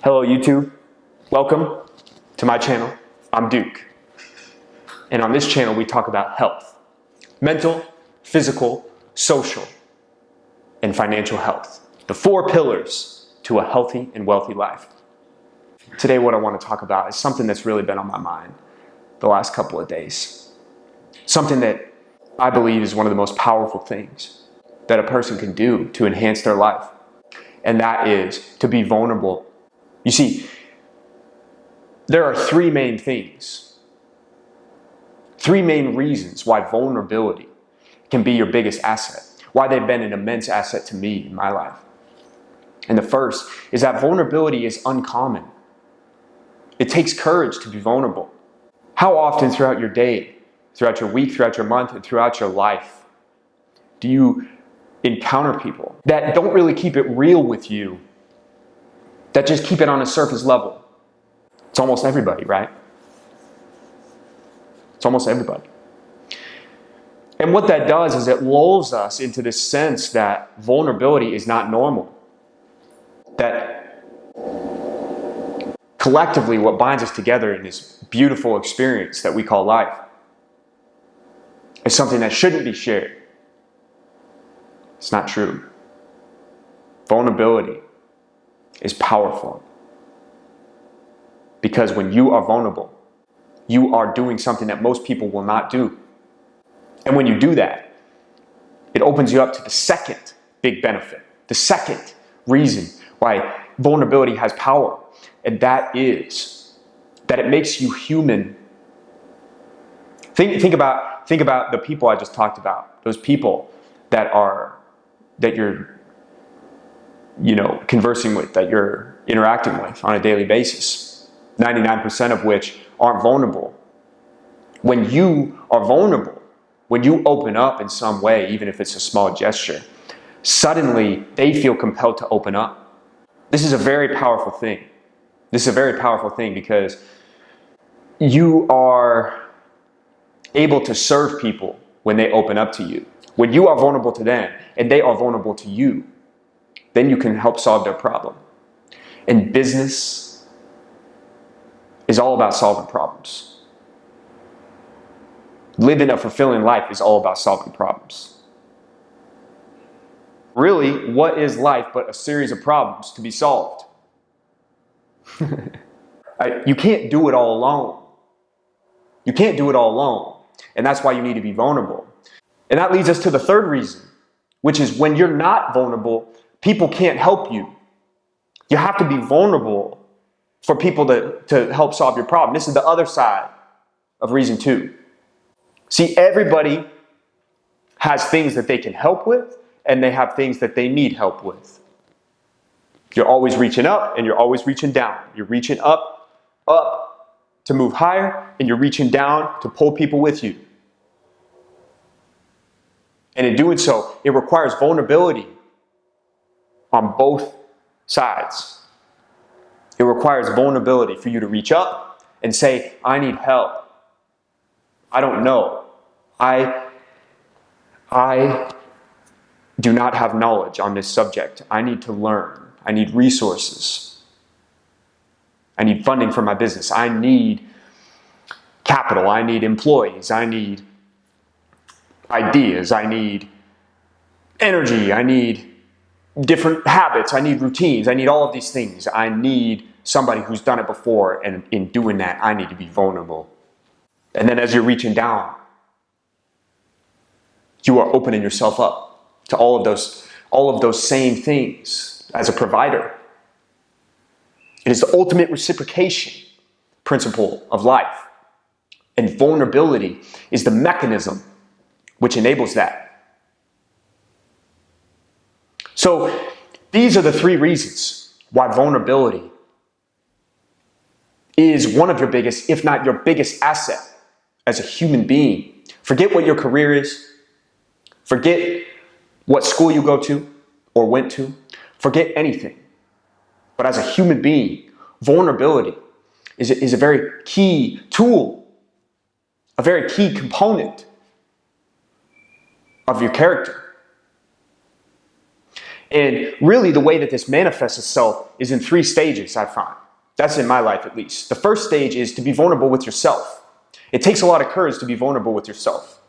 Hello YouTube, welcome to my channel. I'm Duke, and on this channel we talk about health, mental, physical, social, and financial health, the 4 pillars to a healthy and wealthy life. Today what I want to talk about is something that's really been on my mind the last couple of days, something that I believe is one of the most powerful things that a person can do to enhance their life, and that is to be vulnerable. You see, there are 3 main things, 3 main reasons why vulnerability can be your biggest asset, why they've been an immense asset to me in my life. And the first is that vulnerability is uncommon. It takes courage to be vulnerable. How often throughout your day, throughout your week, throughout your month, and throughout your life do you encounter people that don't really keep it real with you, that just keep it on a surface level? It's almost everybody, right? It's almost everybody. And what that does is it lulls us into this sense that vulnerability is not normal. That collectively what binds us together in this beautiful experience that we call life is something that shouldn't be shared. It's not true. Vulnerability is powerful. Because when you are vulnerable, you are doing something that most people will not do. And when you do that, it opens you up to the second big benefit, the second reason why vulnerability has power. And that is that it makes you human. Think about the people I just talked about, those people that you're conversing with, that you're interacting with on a daily basis. 99% of which aren't vulnerable. When you are vulnerable, when you open up in some way, even if it's a small gesture, suddenly they feel compelled to open up. This is a very powerful thing. This is a very powerful thing because you are able to serve people when they open up to you. When you are vulnerable to them and they are vulnerable to you, then you can help solve their problem. And business is all about solving problems. Living a fulfilling life is all about solving problems. Really, what is life but a series of problems to be solved? You can't do it all alone. You can't do it all alone. And that's why you need to be vulnerable. And that leads us to the third reason, which is when you're not vulnerable, people can't help you. You have to be vulnerable for people to help solve your problem. This is the other side of reason 2. See, everybody has things that they can help with, and they have things that they need help with. You're always reaching up, and you're always reaching down. You're reaching up to move higher, and you're reaching down to pull people with you. And in doing so, it requires vulnerability on both sides. It requires vulnerability for you to reach up and say, I need help. I don't know. I do not have knowledge on this subject. I need to learn. I need resources. I need funding for my business. I need capital. I need employees. I need ideas. I need energy. I need different habits. I need routines. I need all of these things. I need somebody who's done it before, and in doing that, I need to be vulnerable. And then as you're reaching down, you are opening yourself up to all of those same things as a provider. It is the ultimate reciprocation principle of life. And vulnerability is the mechanism which enables that. So these are the 3 reasons why vulnerability is one of your biggest, if not your biggest asset as a human being. Forget what your career is. Forget what school you go to or went to. Forget anything. But as a human being, vulnerability is a very key tool, a very key component of your character. And really the way that this manifests itself is in 3 stages, I find. That's in my life at least. The first stage is to be vulnerable with yourself. It takes a lot of courage to be vulnerable with yourself.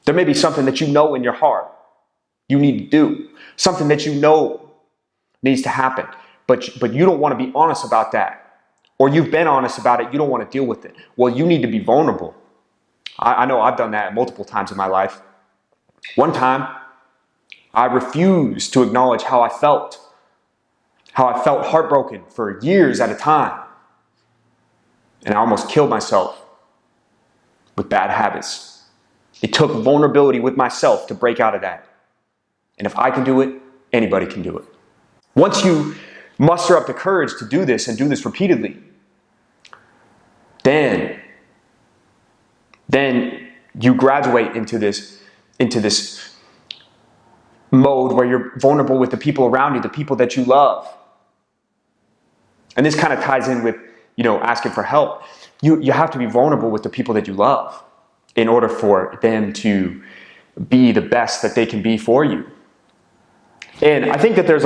There may be something that you know in your heart you need to do, something that you know needs to happen, but you don't want to be honest about that. Or you've been honest about it, you don't want to deal with it. Well, you need to be vulnerable. I know I've done that multiple times in my life. One time, I refused to acknowledge how I felt heartbroken for years at a time. And I almost killed myself with bad habits. It took vulnerability with myself to break out of that. And if I can do it, anybody can do it. Once you muster up the courage to do this and do this repeatedly, then you graduate into this mode where you're vulnerable with the people around you, the people that you love. And this kind of ties in with, asking for help. You have to be vulnerable with the people that you love in order for them to be the best that they can be for you. And I think that there's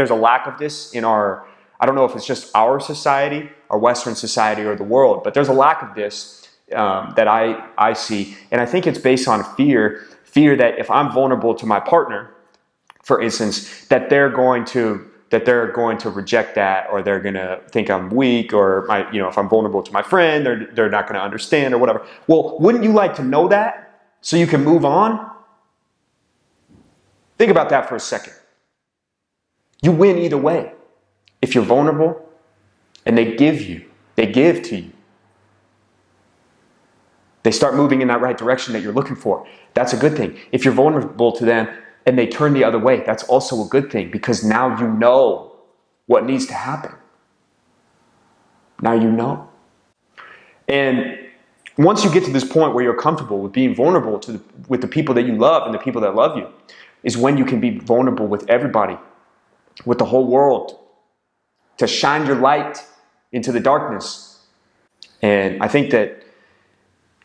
a lack of this in our, I don't know if it's just our society, our Western society, or the world, but there's a lack of this that I see. And I think it's based on fear that if I'm vulnerable to my partner, for instance, that they're going to reject that, or they're going to think I'm weak, or if I'm vulnerable to my friend, they're not going to understand or whatever. Well, wouldn't you like to know that so you can move on? Think about that for a second. You win either way. If you're vulnerable and they give to you. They start moving in that right direction that you're looking for. That's a good thing. If you're vulnerable to them and they turn the other way, that's also a good thing, because now you know what needs to happen. Now you know. And once you get to this point where you're comfortable with being vulnerable with the people that you love and the people that love you, is when you can be vulnerable with everybody, with the whole world, to shine your light into the darkness. And I think that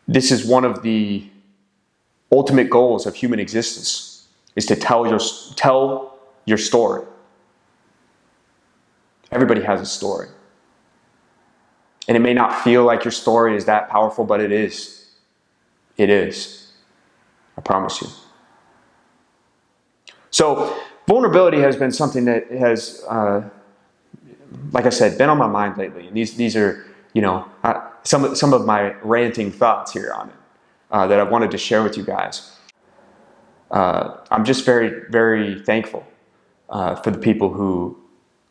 this is one of the ultimate goals of human existence, is to tell your story. Everybody has a story. And it may not feel like your story is that powerful, but it is. It is. I promise you. So vulnerability has been something that has, like I said, been on my mind lately. And these are, some of my ranting thoughts here on it that I wanted to share with you guys. I'm just very, very thankful for the people who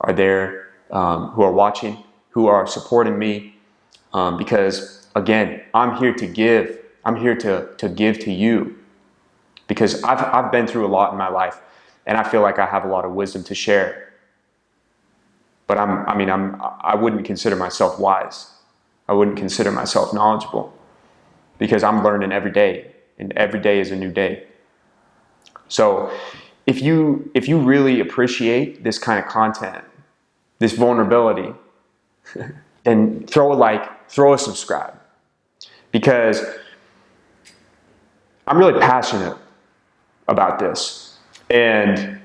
are there, who are watching, who are supporting me, because again, I'm here to give. I'm here to give to you, because I've been through a lot in my life, and I feel like I have a lot of wisdom to share. But I wouldn't consider myself wise. I wouldn't consider myself knowledgeable, because I'm learning every day, and every day is a new day. So if you really appreciate this kind of content, this vulnerability, then throw a like, throw a subscribe, because I'm really passionate about this, and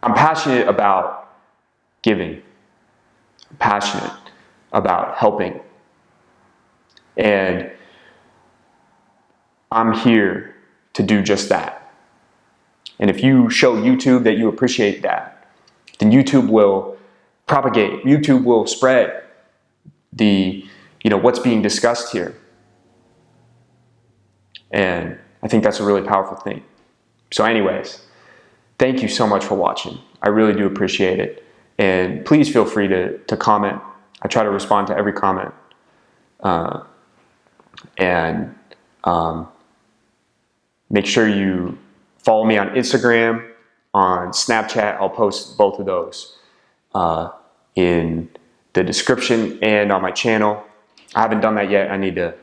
I'm passionate about giving. I'm passionate about helping, and I'm here to do just that. And if you show YouTube that you appreciate that, then YouTube will propagate, YouTube will spread what's being discussed here. And I think that's a really powerful thing. So anyways, thank you so much for watching. I really do appreciate it. And please feel free to comment. I try to respond to every comment. Make sure you follow me on Instagram, on Snapchat. I'll post both of those in the description and on my channel. I haven't done that yet. I need to,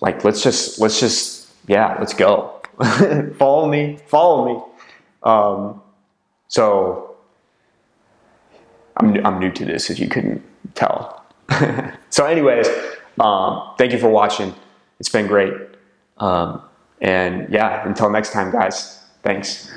let's go. Follow me. So I'm new to this, if you couldn't tell. So anyways, thank you for watching. It's been great. And yeah, until next time, guys, Thanks.